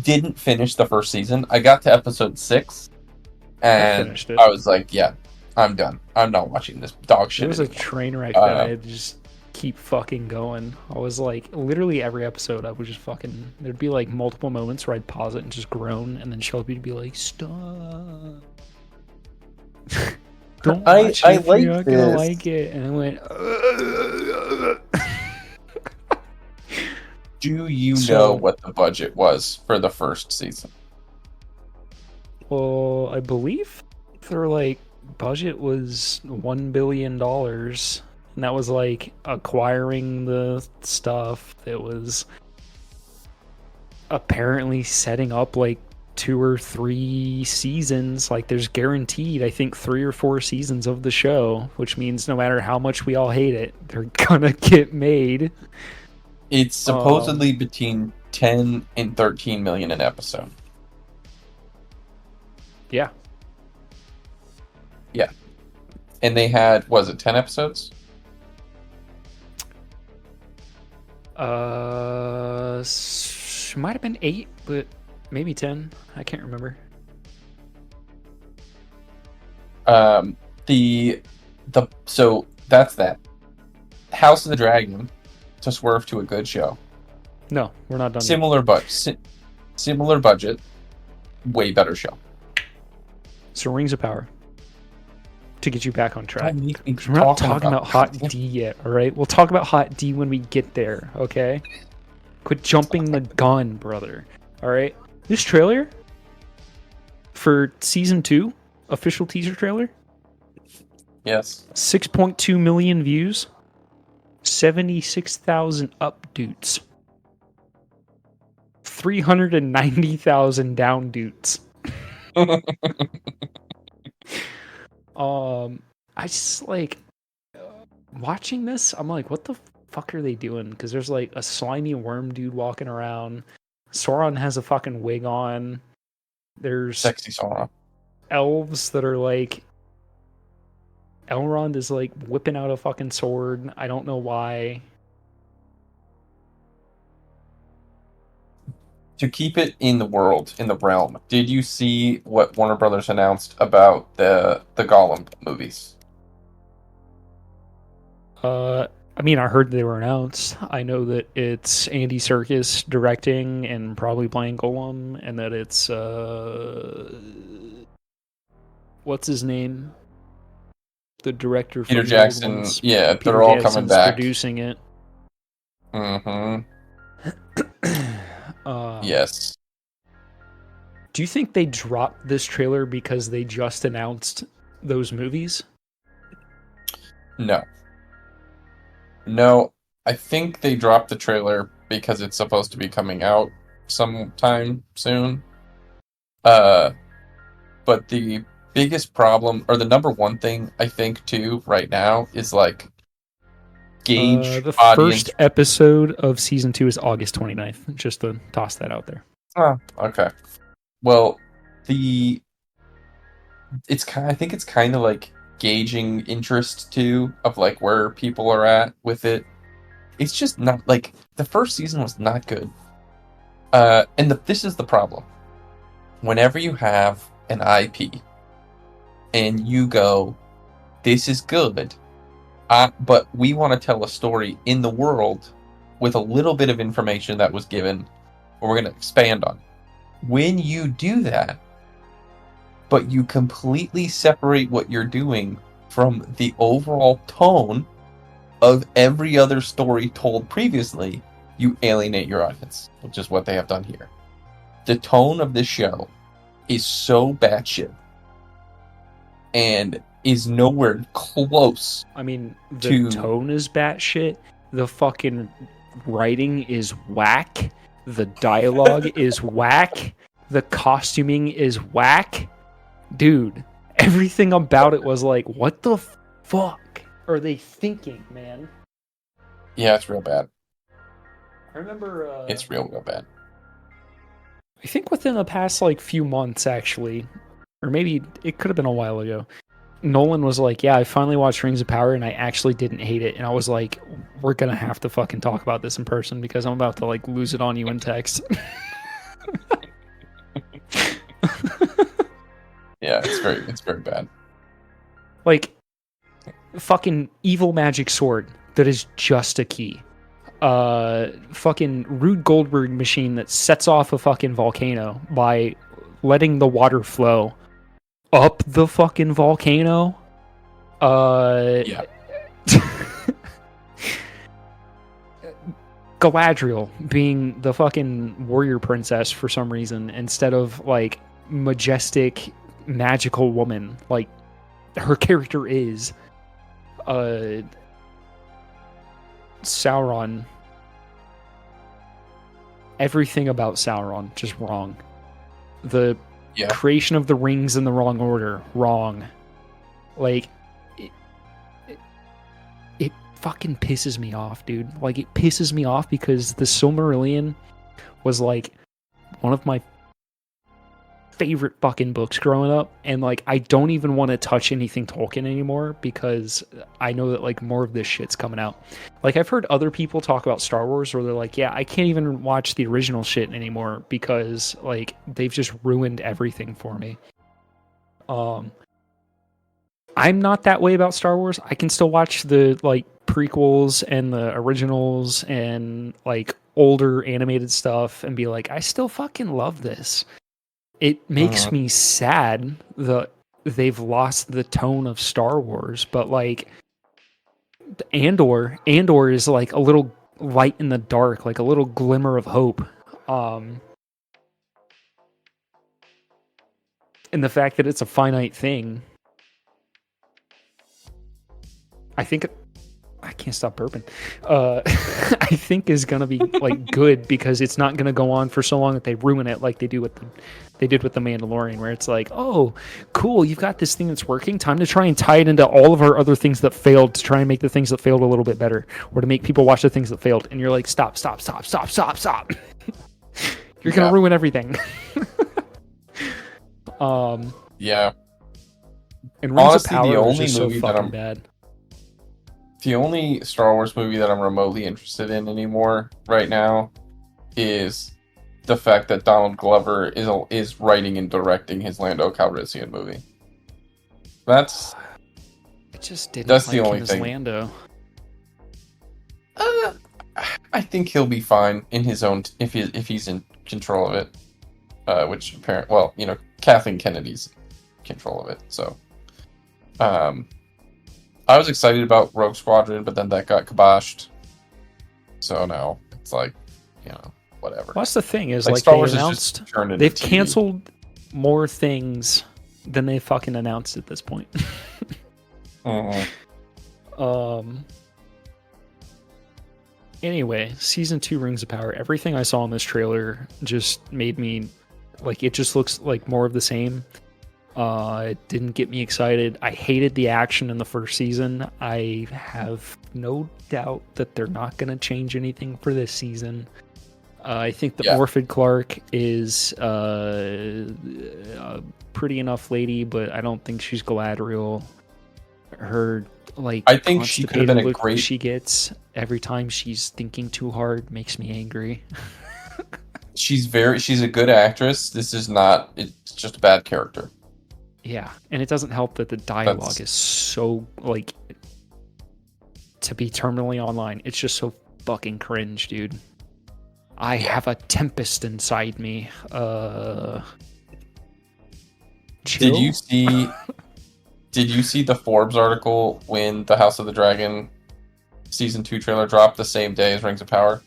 didn't finish the first season. I got to episode 6, and finished it. I was like, yeah, I'm done. I'm not watching this dog shit It was a anymore. train wreck that I had to just keep fucking going. I was like, literally every episode, I would just fucking. There'd be like multiple moments where I'd pause it and just groan, and then Shelby would be like, "Stop! Don't watch it if like you're not gonna this. like it." And I went. Do you So- know what the budget was for the first season? Well, I believe their like budget was $1 billion, and that was like acquiring the stuff. That was apparently setting up like 2 or 3 seasons. Like there's guaranteed, I think, 3 or 4 seasons of the show, which means no matter how much we all hate it, they're gonna get made. It's supposedly between 10 and 13 million an episode. Yeah. Yeah. And they had, was it 10 episodes? Might have been 8, but maybe 10. I can't remember. So that's that. House of the Dragon, to swerve to a good show. No, we're not done. Similar budget, way better show. So Rings of Power. To get you back on track. Don't make me 'Cause we're not talking talking about Hot D yet, alright? We'll talk about Hot D when we get there, okay? Quit jumping the gun, brother. Alright? This trailer for season 2, official teaser trailer, Yes. 6.2 million views, 76,000 updoots, 390,000 down doots. I just like watching this. I'm like, what the fuck are they doing? Because there's like a slimy worm dude walking around. Sauron has a fucking wig on. There's Sexy Sauron. elves that are like. Elrond is like whipping out a fucking sword. I don't know why. To keep it in the world, in the realm, did you see what Warner Brothers announced about the Gollum movies? I mean, I heard they were announced. I know that it's Andy Serkis directing and probably playing Gollum, and that it's what's his name? The director from Peter the old Jackson. ones. Yeah, Peter they're all Jackson's coming back. producing it. Mm-hmm. Yes. Do you think they dropped this trailer because they just announced those movies? No. No, I think they dropped the trailer because it's supposed to be coming out sometime soon. But the biggest problem, or the number one thing I think too right now, is like gauge The audience. first episode of season 2 is August 29th. Just to toss that out there. Oh, okay. Well, I think it's kind of like gauging interest too of like where people are at with it. It's just not like the first season was not good. And this is the problem. Whenever you have an IP and you go, this is good, but we want to tell a story in the world with a little bit of information that was given, or we're going to expand on. When you do that, but you completely separate what you're doing from the overall tone of every other story told previously, you alienate your audience, which is what they have done here. The tone of this show is so batshit and is nowhere close. I mean, the tone is batshit. The fucking writing is whack. The dialogue is whack. The costuming is whack. Dude, everything about it was like, what the fuck are they thinking, man? Yeah, it's real bad. I remember... it's real bad. I think within the past, like, few months, actually, or maybe it could have been a while ago, Nolan was like, yeah, I finally watched Rings of Power, and I actually didn't hate it. And I was like, we're gonna have to fucking talk about this in person, because I'm about to, like, lose it on you in text. Yeah, it's very bad. Like, fucking evil magic sword that is just a key. Fucking Rube Goldberg machine that sets off a fucking volcano by letting the water flow up the fucking volcano. Yeah. Galadriel being the fucking warrior princess for some reason instead of, like, majestic magical woman like her character is. Sauron, everything about Sauron just wrong. The creation of the rings in the wrong order, wrong. Like, it fucking pisses me off, dude. Like, it pisses me off because the Silmarillion was, like, one of my favorite fucking books growing up, and, like, I don't even want to touch anything Tolkien anymore because I know that, like, more of this shit's coming out. Like, I've heard other people talk about Star Wars where they're like, yeah, I can't even watch the original shit anymore because, like, they've just ruined everything for me. I'm not that way about Star Wars. I can still watch the, like, prequels and the originals and, like, older animated stuff and be like, I still fucking love this. It makes me sad that they've lost the tone of Star Wars, but, like, Andor is like a little light in the dark, like a little glimmer of hope. And the fact that it's a finite thing, I think I can't stop burping. I think is gonna be, like, good because it's not gonna go on for so long that they ruin it like they did with the Mandalorian, where it's like, oh, cool, you've got this thing that's working. Time to try and tie it into all of our other things that failed to try and make the things that failed a little bit better, or to make people watch the things that failed. And you're like, stop. You're gonna ruin everything. Yeah. And Rings of Power is just so fucking bad. The only Star Wars movie that I'm remotely interested in anymore right now is the fact that Donald Glover is writing and directing his Lando Calrissian movie. That's the only thing. Lando. I think he'll be fine in his own if he's in control of it. Which apparently, well, you know, Kathleen Kennedy's in control of it. So, I was excited about Rogue Squadron, but then that got kiboshed. So now it's like, you know, whatever. Well, that's the thing is, like, Star Wars announced they've canceled more things than they fucking announced at this point. Anyway, season 2 Rings of Power. Everything I saw in this trailer just made me, like, it just looks like more of the same. It didn't get me excited. I hated the action in the first season. I have no doubt that they're not going to change anything for this season. I think the Orphan Clark is a pretty enough lady, but I don't think she's Galadriel. Her, like, I think she could have been a great. She gets every time she's thinking too hard makes me angry. She's a good actress. This is not. It's just a bad character. Yeah, and it doesn't help that the dialogue is so, like, to be terminally online. It's just so fucking cringe, dude. I have a tempest inside me. Chill? Did you see? Did you see the Forbes article when the House of the Dragon season 2 trailer dropped the same day as Rings of Power?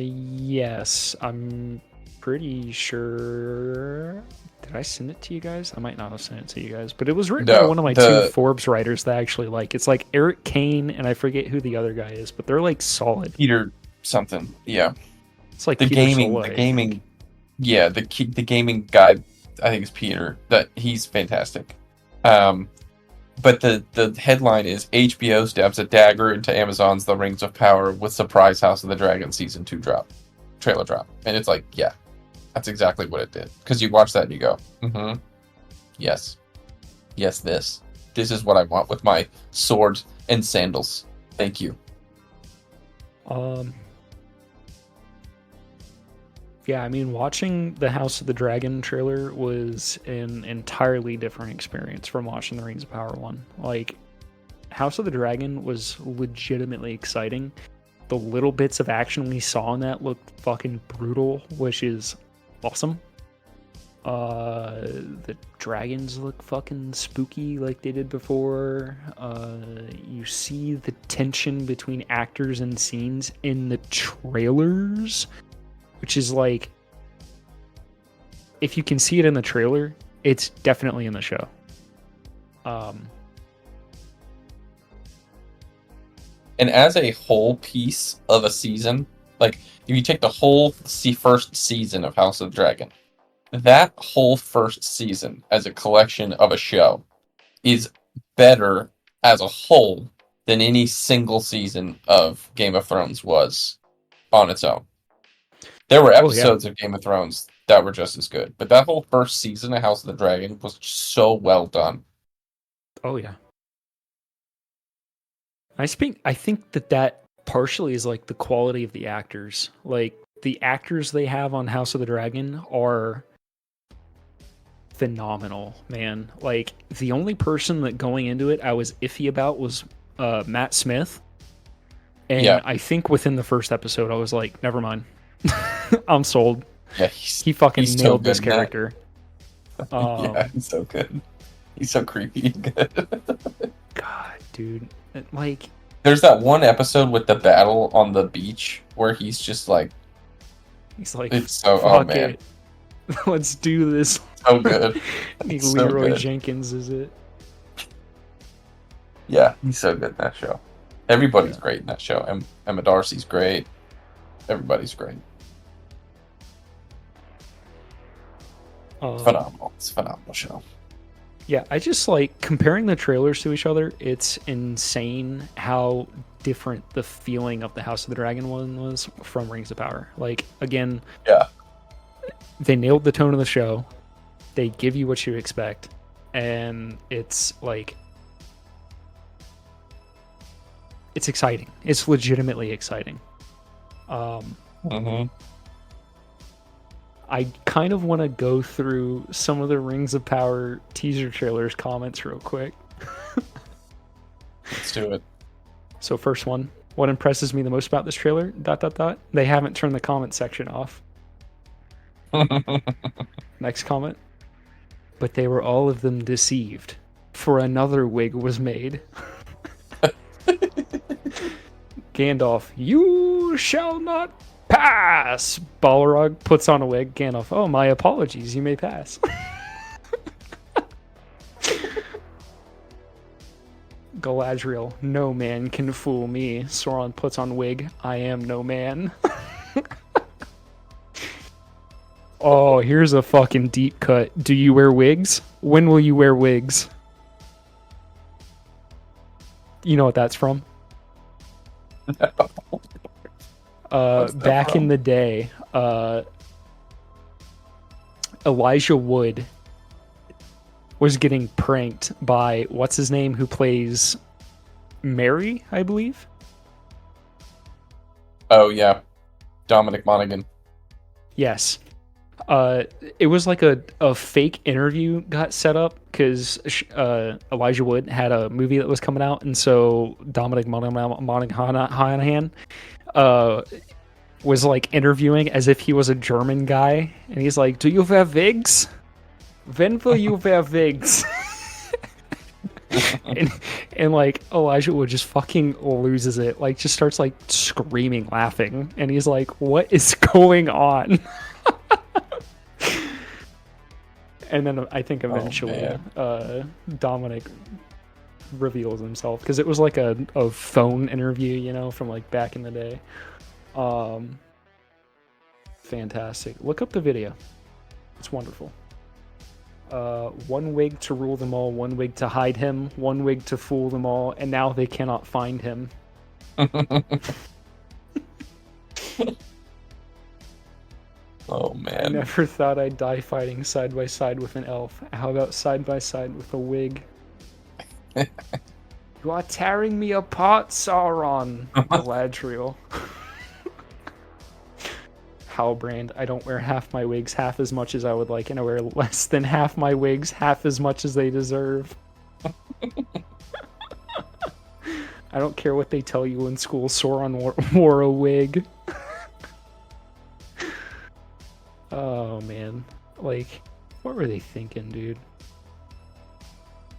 Yes. I'm pretty sure. Did I send it to you guys? I might not have sent it to you guys, but it was written by one of my two Forbes writers that I actually like. It's like Eric Kane, and I forget who the other guy is, but they're like solid. Peter something, yeah. It's like the Peter gaming, yeah, the gaming guy. I think it's Peter. That he's fantastic. But the headline is HBO stabs a dagger into Amazon's The Rings of Power with surprise House of the Dragon season 2 trailer drop, and it's like, yeah. That's exactly what it did. Because you watch that and you go, yes. Yes, this. This is what I want with my sword and sandals. Thank you. Yeah, I mean, watching the House of the Dragon trailer was an entirely different experience from watching the Rings of Power one. Like, House of the Dragon was legitimately exciting. The little bits of action we saw in that looked fucking brutal, which is awesome. The dragons look fucking spooky like they did before. You see the tension between actors and scenes in the trailers, which is like, if you can see it in the trailer, it's definitely in the show. And as a whole piece of a season, like, if you take the whole first season of House of the Dragon, that whole first season as a collection of a show is better as a whole than any single season of Game of Thrones was on its own. There were episodes of Game of Thrones that were just as good, but that whole first season of House of the Dragon was so well done. Oh yeah. I think that partially is like the quality of the actors. Like, the actors they have on House of the Dragon are phenomenal, man. Like, the only person that going into it I was iffy about was Matt Smith. And I think within the first episode I was like, never mind. I'm sold. Yeah, he fucking nailed this character. Yeah, he's so good. He's so creepy and good. God, dude. Like, there's that one episode with the battle on the beach where he's just like, it's so, oh man, it. Let's do this. So good. Leroy Jenkins, is it? Yeah, he's so good in that show. Everybody's great in that show. Emma Darcy's great. Everybody's great. Phenomenal. It's a phenomenal show. Yeah, I just like comparing the trailers to each other. It's insane how different the feeling of the House of the Dragon one was from Rings of Power. Like, again, they nailed the tone of the show. They give you what you expect, and it's like, it's exciting. It's legitimately exciting. I kind of want to go through some of the Rings of Power teaser trailers comments real quick. Let's do it. So, first one. What impresses me the most about this trailer? ... They haven't turned the comment section off. Next comment. But they were all of them deceived, for another wig was made. Gandalf, you shall not pass. Balrog puts on a wig. Gandalf, oh, my apologies, you may pass. Galadriel, no man can fool me. Sauron puts on wig. I am no man. Oh, here's a fucking deep cut. Do you wear wigs? When will you wear wigs? You know what that's from? Back in the day, Elijah Wood was getting pranked by what's his name, who plays Mary, I believe. Oh yeah, Dominic Monaghan. Yes, It was like a fake interview got set up because Elijah Wood had a movie that was coming out, and so Dominic Monaghan uh, was like interviewing as if he was a German guy, and he's like, "Do you wear wigs? When will you wear wigs?" and and like Elijah Wood just fucking loses it, like just starts like screaming, laughing, and he's like, "What is going on?" And then I think eventually Dominic reveals himself because it was like a phone interview, you know, from like back in the day. Fantastic. Look up the video. It's wonderful. One wig to rule them all, one wig to hide him, one wig to fool them all, and now they cannot find him. Oh man. I never thought I'd die fighting side by side with an elf. How about side by side with a wig? You are tearing me apart, Sauron. Galadriel. Halbrand. I don't wear half my wigs half as much as I would like, and I wear less than half my wigs half as much as they deserve. I don't care what they tell you in school. Sauron wore a wig. Oh man, like, what were they thinking, dude?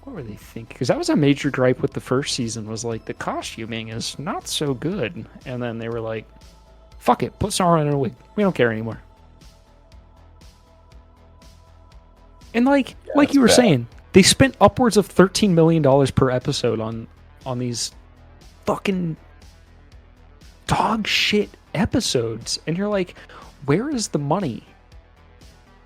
What were they thinking? Because that was a major gripe with the first season, was like the costuming is not so good, and then they were like, "Fuck it, put Sauron in a wig. We don't care anymore." And like you were saying, they spent upwards of $13 million per episode on these fucking dog shit episodes, and you're like, where is the money?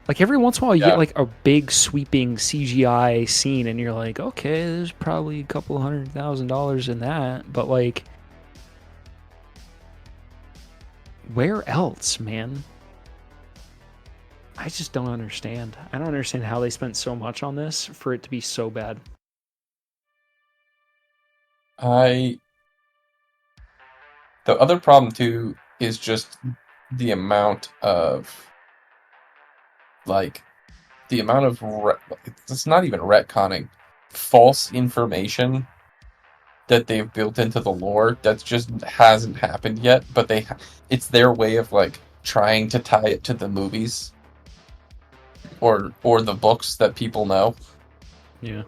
Like every once in a while you get like a big sweeping CGI scene and you're like, okay, there's probably a couple $100,000 in that, but like, where else, man? I just don't understand. I don't understand how they spent so much on this for it to be so bad. The other problem too is just the amount of it's not even retconning, false information that they've built into the lore that just hasn't happened yet, but it's their way of like trying to tie it to the movies or the books that people know. Yeah.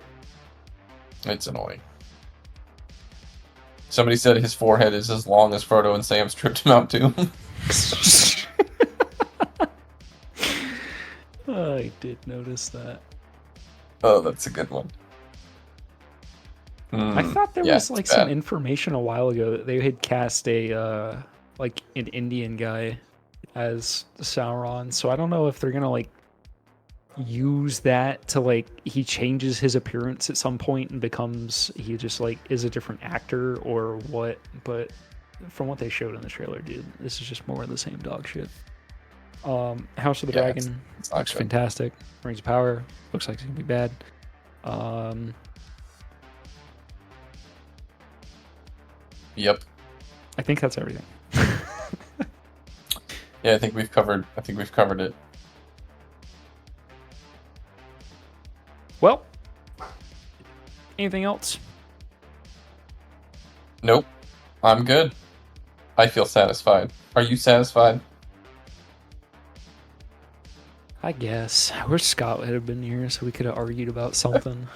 It's annoying. Somebody said his forehead is as long as Frodo and Sam stripped him out to. I did notice that. Oh, that's a good one. I thought there was like some information a while ago that they had cast a like an Indian guy as Sauron. So I don't know if they're gonna like use that to like he changes his appearance at some point and he just like is a different actor or what. But from what they showed in the trailer, dude, this is just more of the same dog shit. House of the Dragon looks fantastic. Rings of Power looks like it's gonna be bad. Yep. I think that's everything. Yeah, I think we've covered it. Well, anything else? Nope. I'm good. I feel satisfied. Are you satisfied? I guess. I wish Scott would have been here so we could have argued about something.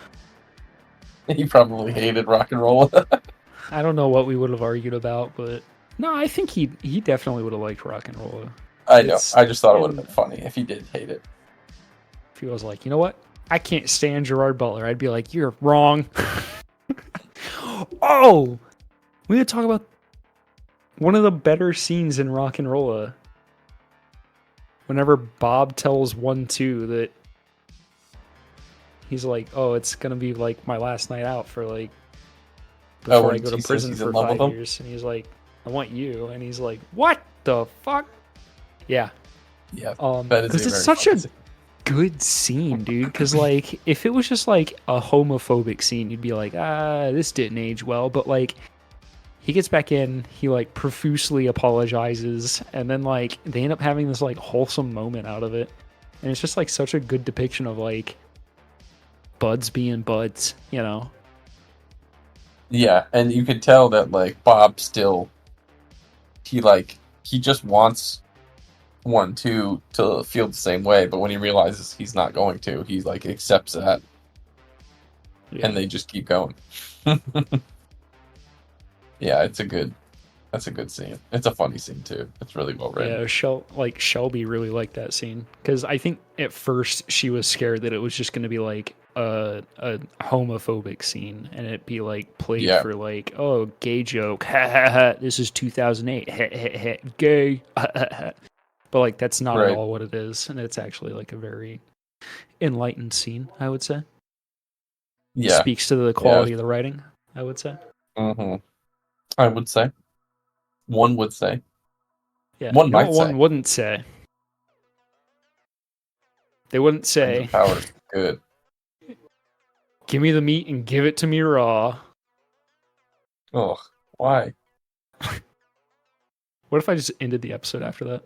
He probably hated rock and roll. I don't know what we would have argued about, but no, I think he definitely would have liked rock and roll. I know. I just thought it would have been funny if he did hate it. If he was like, you know what? I can't stand Gerard Butler. I'd be like, you're wrong. Oh! We gotta talk about one of the better scenes in rock and roll. Whenever Bob tells 1-2 that he's like, oh, it's gonna be like my last night out for like before I go to prison for 5 years, and he's like, I want you, and he's like, what the fuck? Yeah, because it's such a good scene, dude. Because like, if it was just like a homophobic scene, you'd be like, this didn't age well. But like, he gets back in, he like profusely apologizes, and then like they end up having this like wholesome moment out of it. And it's just like such a good depiction of like buds being buds, you know? Yeah, and you could tell that like Bob still he just wants 1-2 to feel the same way, but when he realizes he's not going to, he like accepts that, Yeah. and they just keep going. Yeah, that's a good scene. It's a funny scene too. It's really well written. Yeah, Shelby really liked that scene because I think at first she was scared that it was just going to be like a homophobic scene and it'd be like played Yeah, for like, oh, gay joke, ha ha ha, this is 2008, ha ha ha, gay, but like that's not at right. all what it is, and it's actually like a very enlightened scene, I would say. Yeah, Speaks to the yeah. quality of the writing, I would say. hmm I would say one would say Yeah, one you know might what say one wouldn't say? They wouldn't rings of say, power is good. "Give me the meat and give it to me raw." Oh, why? What if I just ended the episode after that?